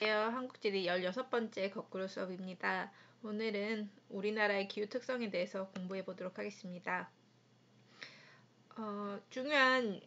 한국지리 16번째 거꾸로 수업입니다. 오늘은 우리나라의 기후 특성에 대해서 공부해 보도록 하겠습니다. 중요한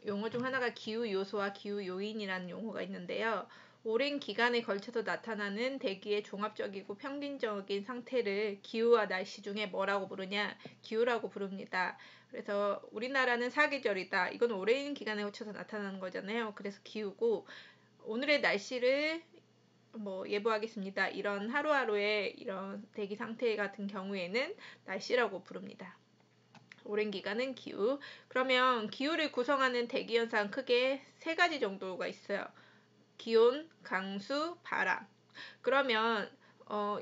용어 중 하나가 기후 요소와 기후 요인이라는 용어가 있는데요. 오랜 기간에 걸쳐서 나타나는 대기의 종합적이고 평균적인 상태를 기후와 날씨 중에 뭐라고 부르냐? 기후라고 부릅니다. 그래서 우리나라는 사계절이다. 이건 오랜 기간에 걸쳐서 나타나는 거잖아요. 그래서 기후고, 오늘의 날씨를 예보하겠습니다. 이런 하루하루의 이런 대기 상태 같은 경우에는 날씨라고 부릅니다. 오랜 기간은 기후. 그러면 기후를 구성하는 대기 현상 크게 세 가지 정도가 있어요. 기온, 강수, 바람. 그러면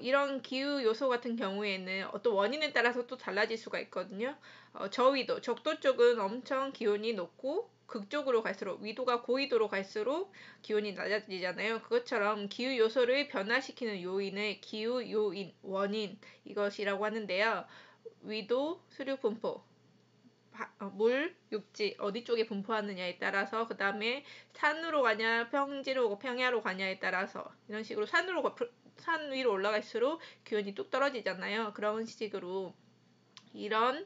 이런 기후 요소 같은 경우에는 어떤 원인에 따라서 또 달라질 수가 있거든요. 저위도, 적도 쪽은 엄청 기온이 높고 극쪽으로 갈수록, 위도가 고위도로 갈수록 기온이 낮아지잖아요. 그것처럼 기후 요소를 변화시키는 요인을 기후 요인, 원인, 이것이라고 하는데요. 위도, 수류 분포, 물, 육지 어디 쪽에 분포하느냐에 따라서, 그 다음에 산으로 가냐 평지로 평야로 가냐에 따라서, 이런 식으로 산 위로 올라갈수록 기온이 뚝 떨어지잖아요. 그런 식으로 이런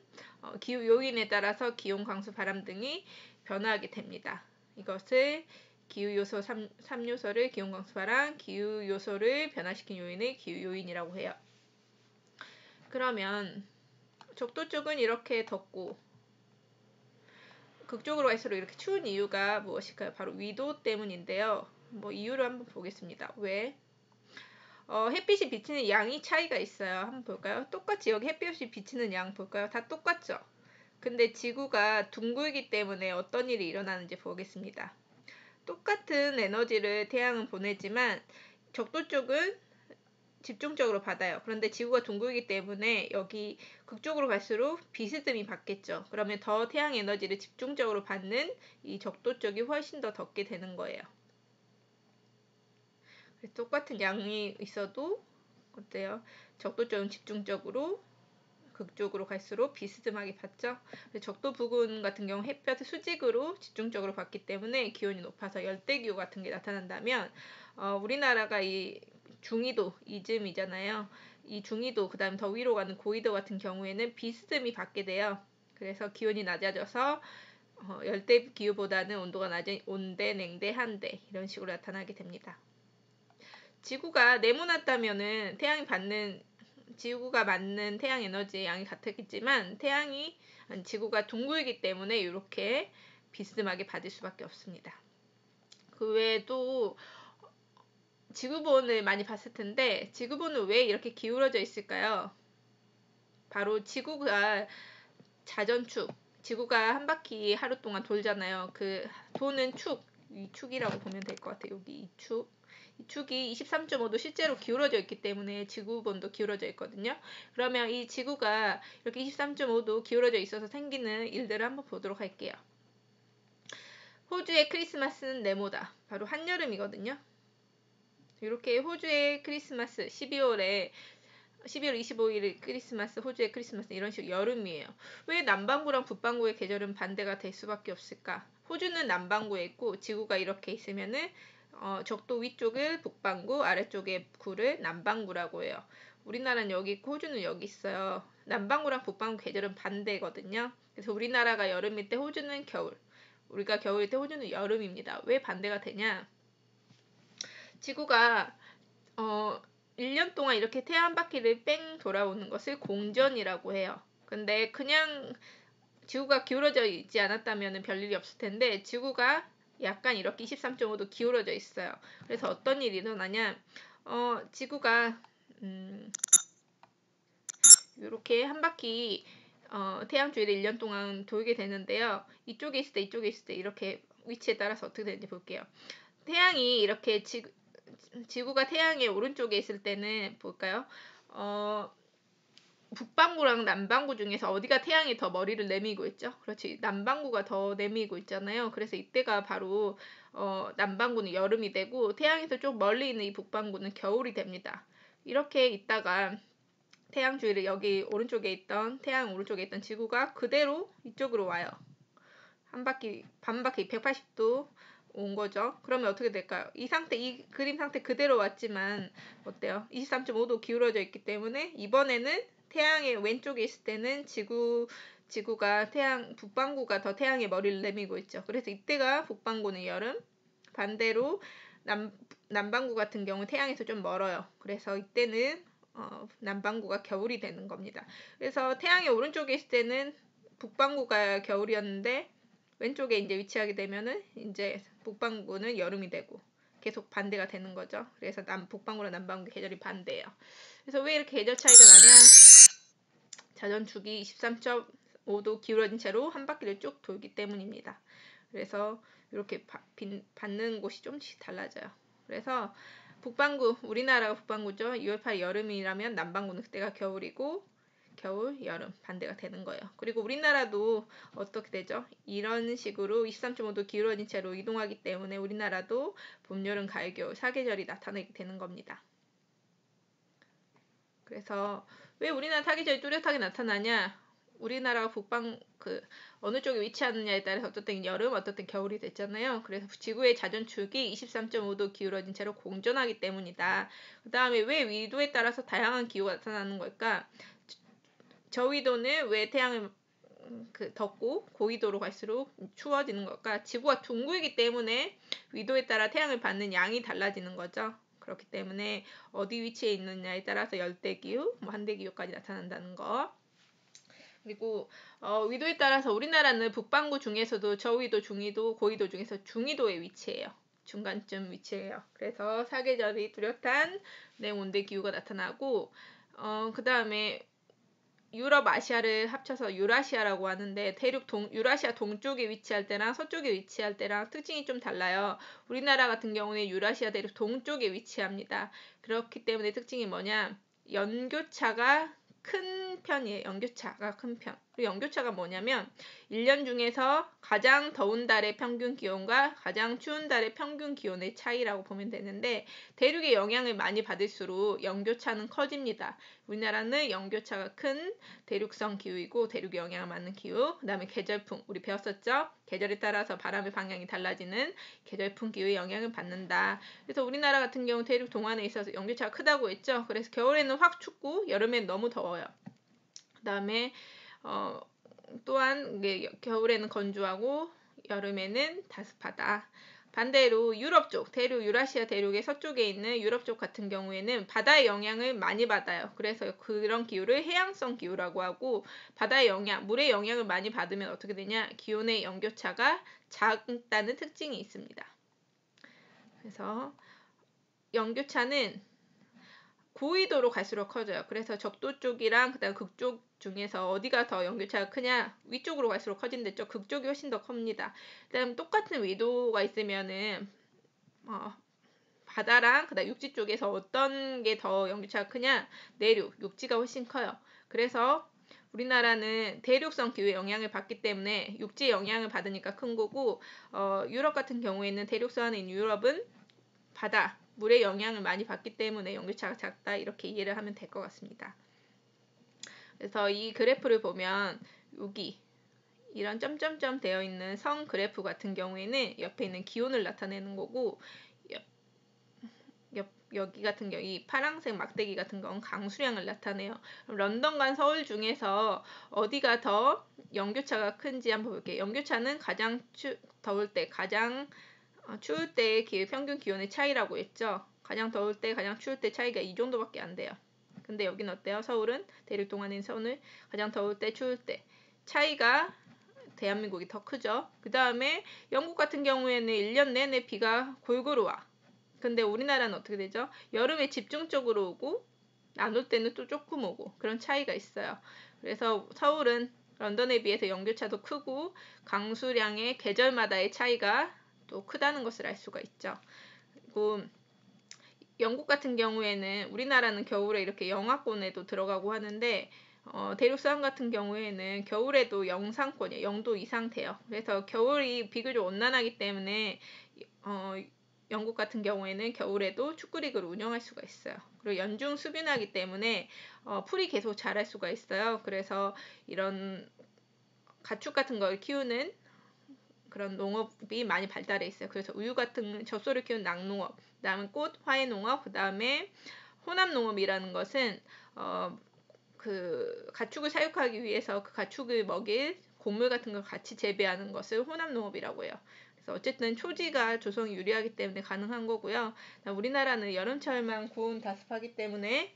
기후 요인에 따라서 기온, 강수, 바람 등이 변화하게 됩니다. 이것을 기후 요소 3요소를 기온, 강수, 바람, 기후 요소를 변화시킨 요인을 기후 요인이라고 해요. 그러면 적도 쪽은 이렇게 덥고 극쪽으로 갈수록 이렇게 추운 이유가 무엇일까요? 바로 위도 때문인데요. 이유를 한번 보겠습니다. 왜? 햇빛이 비치는 양이 차이가 있어요. 한번 볼까요? 똑같이 여기 햇빛이 비치는 양 볼까요? 다 똑같죠? 근데 지구가 둥글기 때문에 어떤 일이 일어나는지 보겠습니다. 똑같은 에너지를 태양은 보내지만 적도 쪽은 집중적으로 받아요. 그런데 지구가 둥글기 때문에 여기 극쪽으로 갈수록 비스듬히 받겠죠. 그러면 더 태양 에너지를 집중적으로 받는 이 적도 쪽이 훨씬 더 덥게 되는 거예요. 똑같은 양이 있어도 어때요? 적도 쪽은 집중적으로, 극쪽으로 갈수록 비스듬하게 받죠. 적도 부근 같은 경우 햇볕을 수직으로 집중적으로 받기 때문에 기온이 높아서 열대기후 같은 게 나타난다면, 우리나라가 이 중위도, 이즘이잖아요. 이 중위도, 그 다음 더 위로 가는 고위도 같은 경우에는 비스듬히 받게 돼요. 그래서 기온이 낮아져서 열대기후보다는 온도가 낮은 온대, 냉대, 한대, 이런 식으로 나타나게 됩니다. 지구가 네모났다면은 지구가 맞는 태양 에너지의 양이 같았겠지만, 지구가 둥글기 때문에 이렇게 비스듬하게 받을 수밖에 없습니다. 그 외에도 지구본을 많이 봤을 텐데, 지구본은 왜 이렇게 기울어져 있을까요? 바로 지구가 자전축, 지구가 한 바퀴 하루 동안 돌잖아요. 그 도는 이 축이라고 보면 될 것 같아요. 여기 이 축이 23.5도 실제로 기울어져 있기 때문에 지구본도 기울어져 있거든요. 그러면 이 지구가 이렇게 23.5도 기울어져 있어서 생기는 일들을 한번 보도록 할게요. 호주의 크리스마스는 네모다. 바로 한여름이거든요. 이렇게 호주의 크리스마스 12월 25일 크리스마스, 호주의 크리스마스, 이런 식으로 여름이에요. 왜 남반구랑 북반구의 계절은 반대가 될 수밖에 없을까? 호주는 남반구에 있고 지구가 이렇게 있으면은 적도 위쪽을 북반구, 아래쪽의 구를 남반구라고 해요. 우리나라는 여기 있고 호주는 여기 있어요. 남반구랑 북반구 계절은 반대거든요. 그래서 우리나라가 여름일 때 호주는 겨울, 우리가 겨울일 때 호주는 여름입니다. 왜 반대가 되냐? 지구가 1년 동안 이렇게 태양 한 바퀴를 뺑 돌아오는 것을 공전이라고 해요. 근데 그냥 지구가 기울어져 있지 않았다면 별일이 없을 텐데, 지구가 약간 이렇게 23.5도 기울어져 있어요. 그래서 어떤 일이 일어나냐? 지구가 이렇게 한 바퀴 태양 주위를 1년 동안 돌게 되는데요. 이쪽에 있을 때, 이쪽에 있을 때 이렇게 위치에 따라서 어떻게 되는지 볼게요. 태양이 이렇게 지구가 태양의 오른쪽에 있을 때는 볼까요? 북반구랑 남반구 중에서 어디가 태양이 더 머리를 내밀고 있죠? 그렇지, 남반구가 더 내밀고 있잖아요. 그래서 이때가 바로 남반구는 여름이 되고, 태양에서 좀 멀리 있는 이 북반구는 겨울이 됩니다. 이렇게 있다가 태양 주위를, 여기 태양 오른쪽에 있던 지구가 그대로 이쪽으로 와요. 반바퀴 180도 온 거죠. 그러면 어떻게 될까요? 이 상태, 이 그림 상태 그대로 왔지만 어때요? 23.5도 기울어져 있기 때문에 이번에는 태양의 왼쪽에 있을 때는 지구가 북반구가 더 태양의 머리를 내밀고 있죠. 그래서 이때가 북반구는 여름, 반대로 남반구 같은 경우 태양에서 좀 멀어요. 그래서 이때는 남반구가 겨울이 되는 겁니다. 그래서 태양의 오른쪽에 있을 때는 북반구가 겨울이었는데 왼쪽에 이제 위치하게 되면은 이제 북반구는 여름이 되고 계속 반대가 되는 거죠. 그래서 북반구랑 남반구 계절이 반대예요. 그래서 왜 이렇게 계절 차이가 나냐? 자전축이 23.5도 기울어진 채로 한 바퀴를 쭉 돌기 때문입니다. 그래서 이렇게 받는 곳이 좀씩 달라져요. 그래서 북반구, 우리나라가 북반구죠. 2월 8일 여름이라면 남반구는 그때가 겨울이고 겨울, 여름 반대가 되는 거예요. 그리고 우리나라도 어떻게 되죠? 이런 식으로 23.5도 기울어진 채로 이동하기 때문에 우리나라도 봄, 여름, 가을, 겨울 4계절이 나타나게 되는 겁니다. 그래서 왜 우리나라 사계절이 뚜렷하게 나타나냐? 우리나라가 어느 쪽에 위치하느냐에 따라서 어떤 때는 여름, 어떤 때는 겨울이 됐잖아요. 그래서 지구의 자전축이 23.5도 기울어진 채로 공전하기 때문이다. 그 다음에 왜 위도에 따라서 다양한 기후가 나타나는 걸까? 저위도는 왜 태양을 덥고 고위도로 갈수록 추워지는 걸까? 지구가 둥글기 때문에 위도에 따라 태양을 받는 양이 달라지는 거죠. 그렇기 때문에 어디 위치에 있느냐에 따라서 열대기후, 한대기후까지 나타난다는 거. 그리고 위도에 따라서 우리나라는 북반구 중에서도 저위도, 중위도, 고위도 중에서 중위도에 위치해요. 중간쯤 위치해요. 그래서 사계절이 뚜렷한 온대 기후가 나타나고 그 다음에 유럽, 아시아를 합쳐서 유라시아라고 하는데 유라시아 동쪽에 위치할 때랑 서쪽에 위치할 때랑 특징이 좀 달라요. 우리나라 같은 경우는 유라시아 대륙 동쪽에 위치합니다. 그렇기 때문에 특징이 뭐냐? 연교차가 큰 편이에요. 연교차가 큰 편. 그리고 연교차가 뭐냐면 1년 중에서 가장 더운 달의 평균 기온과 가장 추운 달의 평균 기온의 차이라고 보면 되는데 대륙의 영향을 많이 받을수록 연교차는 커집니다. 우리나라는 연교차가 큰 대륙성 기후이고 대륙의 영향을 받는 기후. 그 다음에 계절풍. 우리 배웠었죠? 계절에 따라서 바람의 방향이 달라지는 계절풍 기후의 영향을 받는다. 그래서 우리나라 같은 경우 대륙 동안에 있어서 연교차가 크다고 했죠. 그래서 겨울에는 확 춥고 여름엔 너무 더워요. 그 다음에 또한 겨울에는 건조하고 여름에는 다습하다. 반대로 유럽 쪽, 유라시아 대륙의 서쪽에 있는 유럽 쪽 같은 경우에는 바다의 영향을 많이 받아요. 그래서 그런 기후를 해양성 기후라고 하고 바다의 물의 영향을 많이 받으면 어떻게 되냐? 기온의 연교차가 작다는 특징이 있습니다. 그래서 연교차는 고위도로 갈수록 커져요. 그래서 적도 쪽이랑 그다음 극쪽 중에서 어디가 더 연교차가 크냐? 위쪽으로 갈수록 커진댔죠. 극쪽이 훨씬 더 큽니다. 그다음 똑같은 위도가 있으면은 바다랑 그다음 육지 쪽에서 어떤 게 더 연교차가 크냐? 육지가 훨씬 커요. 그래서 우리나라는 대륙성 기후의 영향을 받기 때문에 육지의 영향을 받으니까 큰 거고 유럽 같은 경우에는 대륙선인 유럽은 물의 영향을 많이 받기 때문에 연교차가 작다 이렇게 이해를 하면 될 것 같습니다. 그래서 이 그래프를 보면 여기 이런 점점점 되어 있는 선 그래프 같은 경우에는 옆에 있는 기온을 나타내는 거고 여기 같은 경우 이 파란색 막대기 같은 건 강수량을 나타내요. 그럼 런던과 서울 중에서 어디가 더 연교차가 큰지 한번 볼게요. 연교차는 가장 더울 때 가장 추울 때의 평균 기온의 차이라고 했죠. 가장 더울 때, 가장 추울 때 차이가 이 정도밖에 안 돼요. 근데 여긴 어때요? 서울은 대륙 동안인 서울 가장 더울 때, 추울 때 차이가 대한민국이 더 크죠. 그 다음에 영국 같은 경우에는 1년 내내 비가 골고루 와. 근데 우리나라는 어떻게 되죠? 여름에 집중적으로 오고 안 올 때는 또 조금 오고 그런 차이가 있어요. 그래서 서울은 런던에 비해서 연교차도 크고 강수량의 계절마다의 차이가 또 크다는 것을 알 수가 있죠. 그리고 영국 같은 경우에는 우리나라는 겨울에 이렇게 영하권에도 들어가고 하는데 대륙 서양 같은 경우에는 겨울에도 영상권이에요. 0도 이상 돼요. 그래서 겨울이 비교적 온난하기 때문에 영국 같은 경우에는 겨울에도 축구리그를 운영할 수가 있어요. 그리고 연중 수비하기 때문에 풀이 계속 자랄 수가 있어요. 그래서 이런 가축 같은 걸 키우는 그런 농업이 많이 발달해 있어요. 그래서 우유 같은 젖소를 키우는 낙농업, 그다음에 꽃, 화훼 농업, 그다음에 혼합 농업이라는 것은 그 가축을 사육하기 위해서 그 가축을 먹일 곡물 같은 걸 같이 재배하는 것을 혼합 농업이라고 해요. 그래서 어쨌든 초지가 조성이 유리하기 때문에 가능한 거고요. 우리나라는 여름철만 고온 다습하기 때문에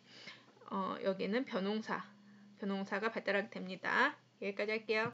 여기는 벼농사가 발달하게 됩니다. 여기까지 할게요.